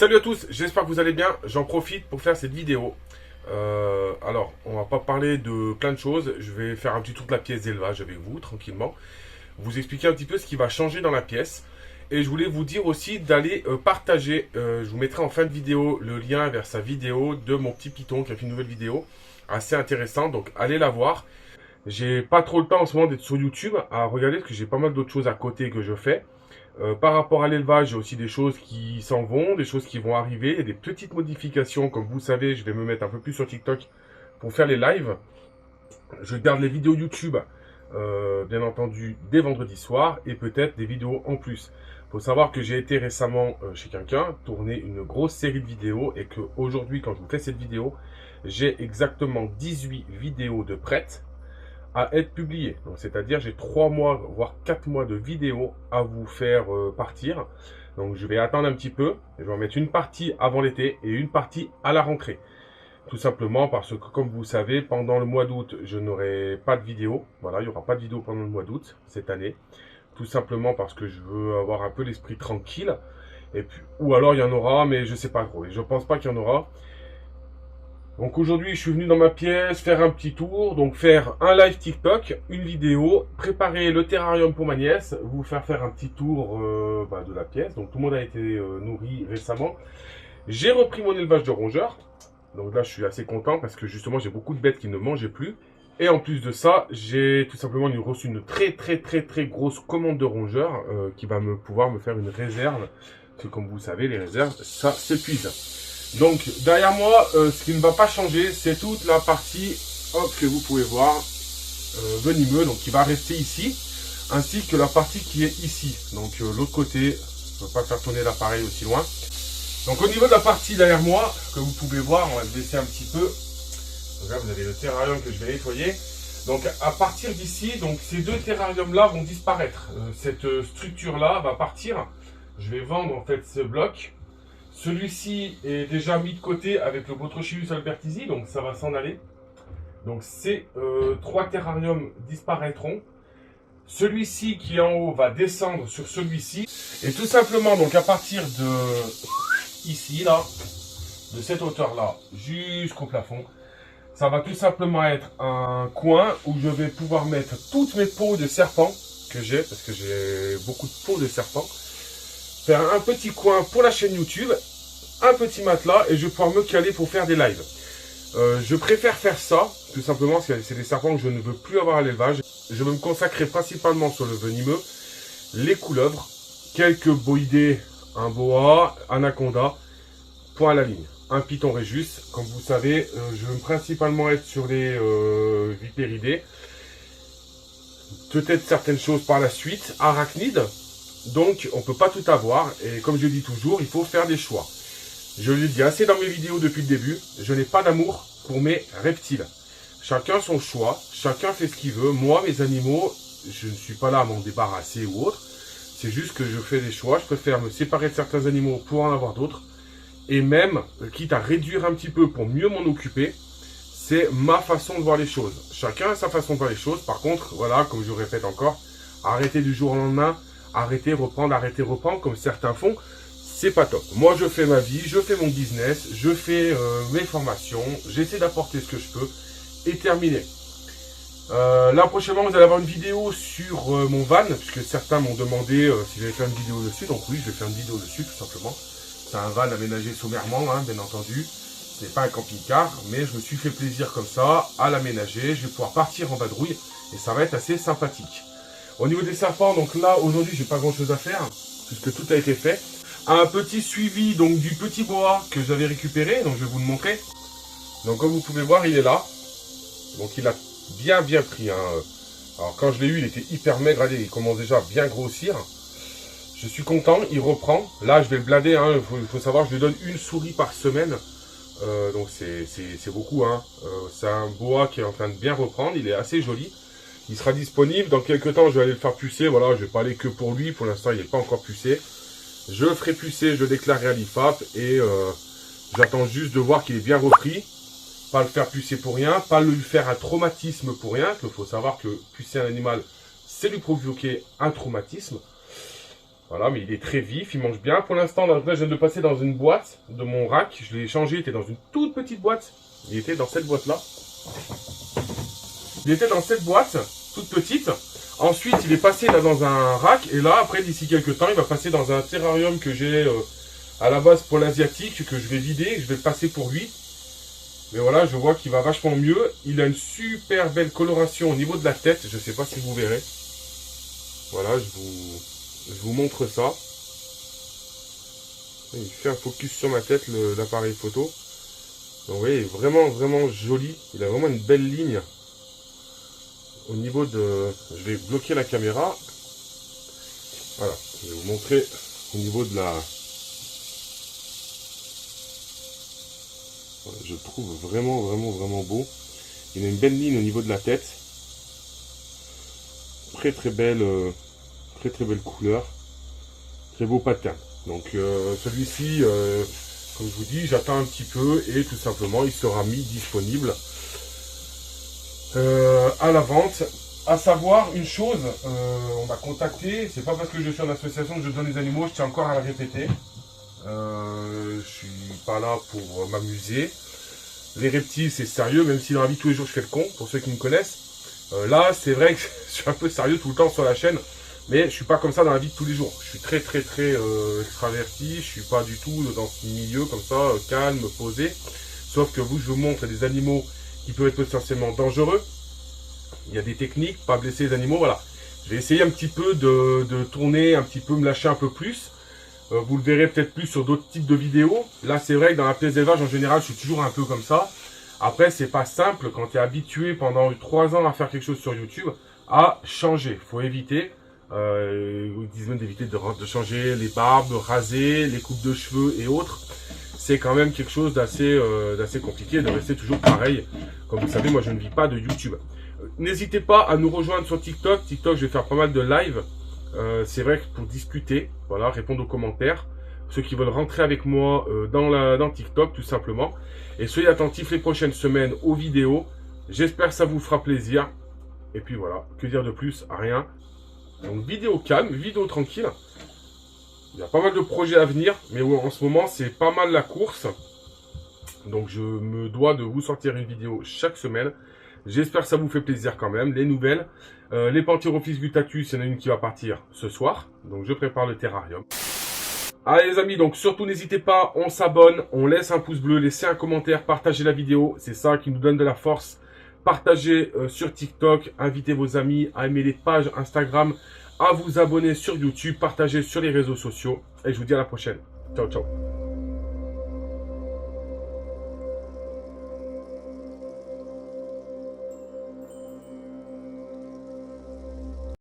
Salut à tous, j'espère que vous allez bien. J'en profite pour faire cette vidéo. Alors, on va pas parler de plein de choses. Je vais faire un petit tour de la pièce d'élevage avec vous, tranquillement. Vous expliquer un petit peu ce qui va changer dans la pièce. Et je voulais vous dire aussi d'aller partager. Je vous mettrai en fin de vidéo le lien vers sa vidéo de mon petit python qui a fait une nouvelle vidéo. Assez intéressante, donc allez la voir. J'ai pas trop le temps en ce moment d'être sur YouTube à regarder parce que j'ai pas mal d'autres choses à côté que je fais. Par rapport à l'élevage, j'ai aussi des choses qui s'en vont, des choses qui vont arriver, et des petites modifications. Comme vous savez, je vais me mettre un peu plus sur TikTok pour faire les lives. Je garde les vidéos YouTube, bien entendu, dès vendredi soir, et peut-être des vidéos en plus. Il faut savoir que j'ai été récemment chez quelqu'un, tourner une grosse série de vidéos, et qu'aujourd'hui, quand je vous fais cette vidéo, j'ai exactement 18 vidéos de prêtes à être publié. Donc c'est-à-dire j'ai 3 mois, voire 4 mois de vidéos à vous faire partir. Donc je vais attendre un petit peu. Je vais en mettre une partie avant l'été et une partie à la rentrée. Tout simplement parce que, comme vous savez, pendant le mois d'août, je n'aurai pas de vidéo. Voilà, il n'y aura pas de vidéo pendant le mois d'août cette année. Tout simplement parce que je veux avoir un peu l'esprit tranquille. Et puis, ou alors il y en aura, mais je sais pas trop. Et je pense pas qu'il y en aura. Donc aujourd'hui, je suis venu dans ma pièce faire un petit tour, donc faire un live TikTok, une vidéo, préparer le terrarium pour ma nièce, vous faire un petit tour de la pièce. Donc tout le monde a été nourri récemment. J'ai repris mon élevage de rongeurs. Donc là, je suis assez content parce que justement, j'ai beaucoup de bêtes qui ne mangeaient plus. Et en plus de ça, j'ai tout simplement reçu une très grosse commande de rongeurs qui va pouvoir me faire une réserve. Parce que comme vous savez, les réserves, ça s'épuise. Donc derrière moi, ce qui ne va pas changer, c'est toute la partie que vous pouvez voir venimeux, donc qui va rester ici, ainsi que la partie qui est ici. Donc l'autre côté, je ne peux pas faire tourner l'appareil aussi loin. Donc au niveau de la partie derrière moi, que vous pouvez voir, on va le baisser un petit peu. Donc là, vous avez le terrarium que je vais nettoyer. Donc à partir d'ici, donc ces deux terrariums là vont disparaître. Cette structure là va partir. Je vais vendre en fait ce bloc. Celui-ci est déjà mis de côté avec le Botrochelys albertisi, donc ça va s'en aller. Donc ces 3 terrariums disparaîtront. Celui-ci qui est en haut va descendre sur celui-ci. Et tout simplement, donc à partir de ici, là, de cette hauteur-là, jusqu'au plafond, ça va tout simplement être un coin où je vais pouvoir mettre toutes mes peaux de serpent que j'ai, parce que j'ai beaucoup de peaux de serpent. Faire un petit coin pour la chaîne YouTube, un petit matelas et je vais pouvoir me caler pour faire des lives. Je préfère faire ça, tout simplement parce que c'est des serpents que je ne veux plus avoir à l'élevage. Je veux me consacrer principalement sur le venimeux, les couleuvres, quelques boïdés, un boa, anaconda, point à la ligne. Un python régus, comme vous savez, je veux principalement être sur les vipéridés. Peut-être certaines choses par la suite, arachnides. Donc, on ne peut pas tout avoir. Et comme je dis toujours, il faut faire des choix. Je l'ai dit assez dans mes vidéos depuis le début. Je n'ai pas d'amour pour mes reptiles. Chacun son choix. Chacun fait ce qu'il veut. Moi, mes animaux, je ne suis pas là à m'en débarrasser ou autre. C'est juste que je fais des choix. Je préfère me séparer de certains animaux pour en avoir d'autres. Et même, quitte à réduire un petit peu pour mieux m'en occuper, c'est ma façon de voir les choses. Chacun a sa façon de voir les choses. Par contre, voilà, comme je le répète encore, arrêtez du jour au lendemain. Arrêtez, reprendre, comme certains font, c'est pas top. Moi, je fais ma vie, je fais mon business, je fais mes formations, j'essaie d'apporter ce que je peux, et terminé. Là, prochainement, vous allez avoir une vidéo sur mon van, puisque certains m'ont demandé si j'allais faire une vidéo dessus, donc oui, je vais faire une vidéo dessus, tout simplement. C'est un van aménagé sommairement, hein, bien entendu. Ce n'est pas un camping-car, mais je me suis fait plaisir comme ça, à l'aménager. Je vais pouvoir partir en vadrouille, et ça va être assez sympathique. Au niveau des serpents, donc là, aujourd'hui, j'ai pas grand chose à faire, puisque tout a été fait. Un petit suivi, donc, du petit boa que j'avais récupéré, donc je vais vous le montrer. Donc, comme vous pouvez voir, il est là. Donc, il a bien pris, hein. Alors, quand je l'ai eu, il était hyper maigre, allez, il commence déjà à bien grossir. Je suis content, il reprend. Là, je vais le blader, hein. Il faut savoir, je lui donne une souris par semaine. Donc, c'est beaucoup, hein. C'est un boa qui est en train de bien reprendre, il est assez joli. Il sera disponible. Dans quelques temps, je vais aller le faire pucer. Voilà, je vais pas aller que pour lui. Pour l'instant, il n'est pas encore pucé. Je le ferai pucer, je le déclarerai à l'IFAP. Et j'attends juste de voir qu'il est bien repris. Pas le faire pucer pour rien. Pas lui faire un traumatisme pour rien. Il faut savoir que pucer un animal, c'est lui provoquer un traumatisme. Voilà, mais il est très vif, il mange bien. Pour l'instant, là, je viens de le passer dans une boîte de mon rack. Je l'ai changé, il était dans une toute petite boîte. Il était dans cette boîte-là. Il était dans cette boîte, toute petite. Ensuite, il est passé là dans un rack. Et là, après, d'ici quelques temps, il va passer dans un terrarium que j'ai à la base pour l'asiatique, que je vais vider. Je vais le passer pour lui. Mais voilà, je vois qu'il va vachement mieux. Il a une super belle coloration au niveau de la tête. Je ne sais pas si vous verrez. Voilà, je vous montre ça. Il fait un focus sur ma tête, l'appareil photo. Donc vous voyez, vraiment, vraiment joli. Il a vraiment une belle ligne. Au niveau de... Je vais bloquer la caméra. Voilà, je vais vous montrer au niveau de la... Voilà, je le trouve vraiment, vraiment, vraiment beau. Il a une belle ligne au niveau de la tête. Très, très belle couleur. Très beau pattern. Donc celui-ci, comme je vous dis, j'attends un petit peu et tout simplement, il sera mis disponible à la vente. À savoir une chose, on m'a contacté, c'est pas parce que je suis en association que je donne les animaux, je tiens encore à le répéter. Je suis pas là pour m'amuser. Les reptiles, c'est sérieux, même si dans la vie tous les jours je fais le con, pour ceux qui me connaissent. Là, c'est vrai que je suis un peu sérieux tout le temps sur la chaîne, mais je suis pas comme ça dans la vie de tous les jours. Je suis très extraverti, je suis pas du tout dans ce milieu comme ça, calme, posé. Sauf que je vous montre des animaux qui peuvent être potentiellement dangereux. Il y a des techniques, pas blesser les animaux, voilà. Je vais essayer un petit peu de tourner, un petit peu me lâcher un peu plus. Vous le verrez peut-être plus sur d'autres types de vidéos. Là, c'est vrai que dans la pièce d'élevage, en général, je suis toujours un peu comme ça. Après, c'est pas simple quand tu es habitué pendant 3 ans à faire quelque chose sur YouTube à changer. Il faut éviter. Ils disent même d'éviter de changer les barbes, raser, les coupes de cheveux et autres. C'est quand même quelque chose d'assez compliqué de rester toujours pareil. Comme vous savez, moi, je ne vis pas de YouTube. N'hésitez pas à nous rejoindre sur TikTok. TikTok, je vais faire pas mal de live. C'est vrai que pour discuter, voilà, répondre aux commentaires. Ceux qui veulent rentrer avec moi dans TikTok, tout simplement. Et soyez attentifs les prochaines semaines aux vidéos. J'espère que ça vous fera plaisir. Et puis voilà, que dire de plus? Rien. Donc vidéo calme, vidéo tranquille. Il y a pas mal de projets à venir, mais en ce moment c'est pas mal la course. Donc je me dois de vous sortir une vidéo chaque semaine. J'espère que ça vous fait plaisir quand même. Les nouvelles, les Pantherophis gutatus, il y en a une qui va partir ce soir. Donc je prépare le terrarium. Allez les amis, donc surtout n'hésitez pas, on s'abonne, on laisse un pouce bleu, laissez un commentaire, partagez la vidéo. C'est ça qui nous donne de la force. Partagez sur TikTok, invitez vos amis à aimer les pages Instagram, à vous abonner sur YouTube, partagez sur les réseaux sociaux. Et je vous dis à la prochaine. Ciao, ciao.